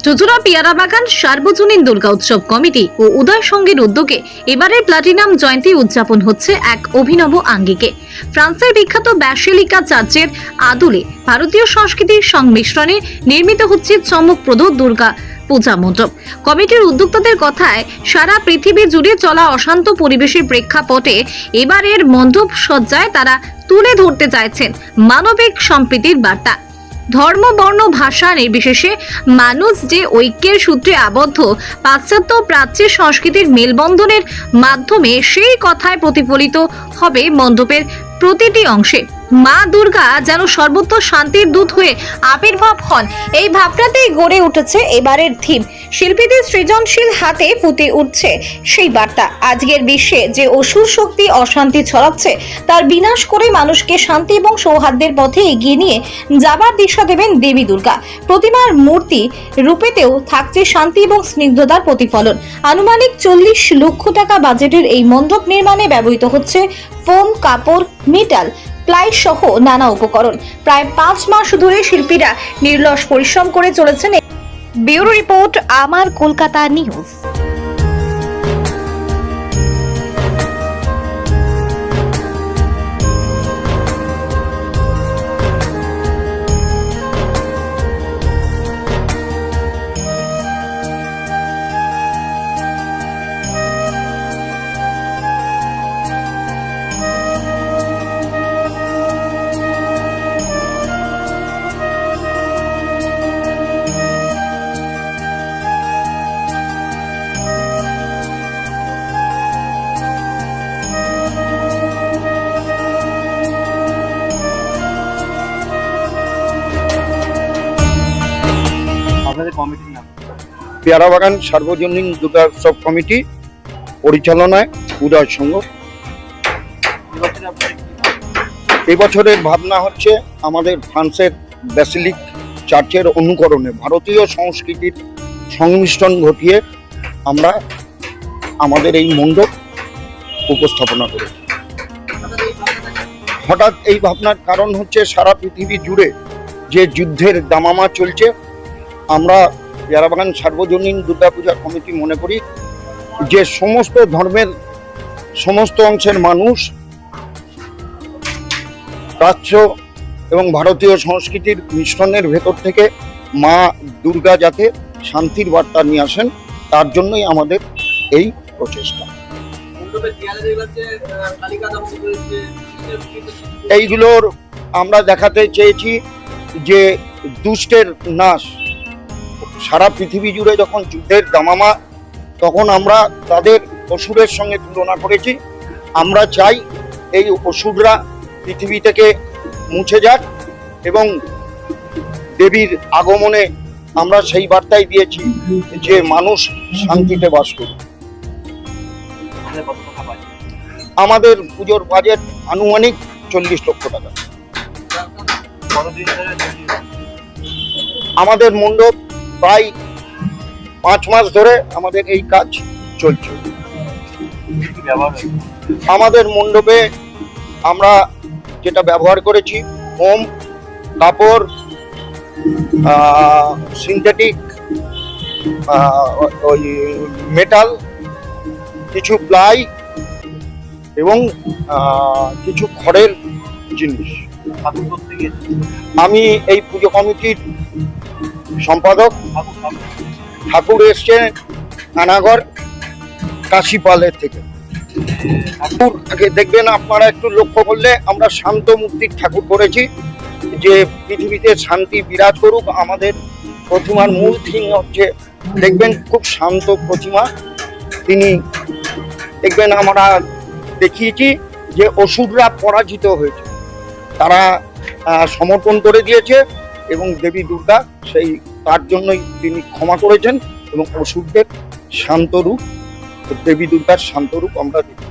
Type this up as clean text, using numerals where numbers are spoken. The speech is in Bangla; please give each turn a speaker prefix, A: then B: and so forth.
A: চুচুড়া পিয়ারা বাগান সার্বজনীন দুর্গা উৎসব কমিটি ও উদয় সঙ্গীর উদ্যোগে এবারের প্লাটিনাম জয়ন্তী উদযাপন হচ্ছে এক অভিনব আঙ্গিকে। ফ্রান্সের বিখ্যাত ব্যাসিলিকা চার্চের আদলে ভারতীয় সংস্কৃতির সংমিশ্রণে নির্মিত হচ্ছে চমকপ্রদ দুর্গা পূজা মণ্ডপ। কমিটির উদ্যোক্তাদের কথায় সারা পৃথিবী জুড়ে চলা অশান্ত পরিবেশের প্রেক্ষাপটে এবারের মণ্ডপ সজ্জায় তারা তুলে ধরতে চাইছেন মানবিক সম্প্রীতির বার্তা। ধর্ম, বর্ণ, ভাষা নির্বিশেষে মানুষ যে ঐক্যের সূত্রে আবদ্ধ, পাশ্চাত্য প্রাচ্যের সংস্কৃতির মেলবন্ধনের মাধ্যমে সেই কথায় প্রতিফলিত হবে মণ্ডপের প্রতিটি অংশে। মা দুর্গা যেন সর্বত্র শান্তির দূত হয়ে আবির্ভাব হন, এই ভাবনাতেই গড়ে উঠেছে এবারের থিম। শিল্পীদের সৃজনশীল হাতে ফুটে উঠছে সেই বার্তা। আজকের বিশ্বে যে অসুর শক্তি অশান্তি ছড়াচ্ছে তার বিনাশ করে মানুষকে শান্তি এবং সৌহার্দ্যের পথে এগিয়ে নিয়ে যাবার দিশা দেবেন দেবী দুর্গা। প্রতিমার মূর্তি রূপেতেও থাকছে শান্তি এবং স্নিগ্ধতার প্রতিফলন। আনুমানিক 40 লক্ষ টাকা বাজেটের এই মণ্ডপ নির্মাণে ব্যবহৃত হচ্ছে ফোম, কাপড়, মেটাল, প্লাই সহ নানা উপকরণ। প্রায় 5 মাস ধরে শিল্পীরা নির্লস পরিশ্রম করে চলেছেন। ব্যুরো রিপোর্ট, আমার কলকাতা নিউজ।
B: পেয়ারা বাগান সার্বজনীন দুর্গা উৎসব কমিটি পরিচালনায় উদয় সংঘ। এবছরের ভাবনা হচ্ছে আমাদের ফ্রান্সের ব্যাসিলিক চার্চের অনুকরণে ভারতীয় সংস্কৃতির সংমিশ্রণ ঘটিয়ে আমরা আমাদের এই মণ্ডপ উপস্থাপনা করেছি। হঠাৎ এই ভাবনার কারণ হচ্ছে সারা পৃথিবী জুড়ে যে যুদ্ধের দামামা চলছে, আমরা পেয়ারা বাগান সার্বজনীন দুর্গাপূজা কমিটি মনে করি যে সমস্ত ধর্মের সমস্ত অংশের মানুষ প্রাচ্য এবং ভারতীয় সংস্কৃতির মিশ্রণের ভেতর থেকে মা দুর্গা যাতে শান্তির বার্তা নিয়ে আসেন, তার জন্যই আমাদের এই প্রচেষ্টা। এইগুলোর আমরা দেখাতে চেয়েছি যে দুষ্টের নাশ। সারা পৃথিবী জুড়ে যখন যুদ্ধের দামামা, তখন আমরা তাদের অসুরের সঙ্গে তুলনা করেছি। আমরা চাই এই অসুররা পৃথিবী থেকে মুছে যাক এবং দেবীর আগমনে আমরা সেই বার্তাই দিয়েছি যে মানুষ শান্তিতে বাস করুক। আমাদের পুজোর বাজেট আনুমানিক 40 লক্ষ টাকা। আমাদের মণ্ডপ প্রায় 5 মাস ধরে আমাদের এই কাজ চলছে। আমাদের মণ্ডপে আমরা যেটা ব্যবহার করেছি ফোম, কাপড়, সিনথেটিক, ওই মেটাল, কিছু প্লাই এবং কিছু খড়ের জিনিস। আমি এই পুজো কমিটির সম্পাদক। ঠাকুর এসছেন কানাগড় কাশিপালের থেকে। ঠাকুরকে দেখবেন আপনারা একটু লক্ষ্য করলে, আমরা শান্ত মূর্তির ঠাকুর করেছি যে পৃথিবীতে শান্তি বিরাজ করুক। আমাদের প্রতিমার মূল থিম হচ্ছে, দেখবেন খুব শান্ত প্রতিমা। তিনি দেখবেন আমরা দেখিয়েছি যে অসুররা পরাজিত হয়েছে, তারা সমর্পণ করে দিয়েছে এবং দেবী দুর্গা সেই তার জন্যই তিনি ক্ষমা করেছেন এবং অসুরদের শান্তরূপ, দেবী দুর্গার শান্তরূপ আমরা দেখি।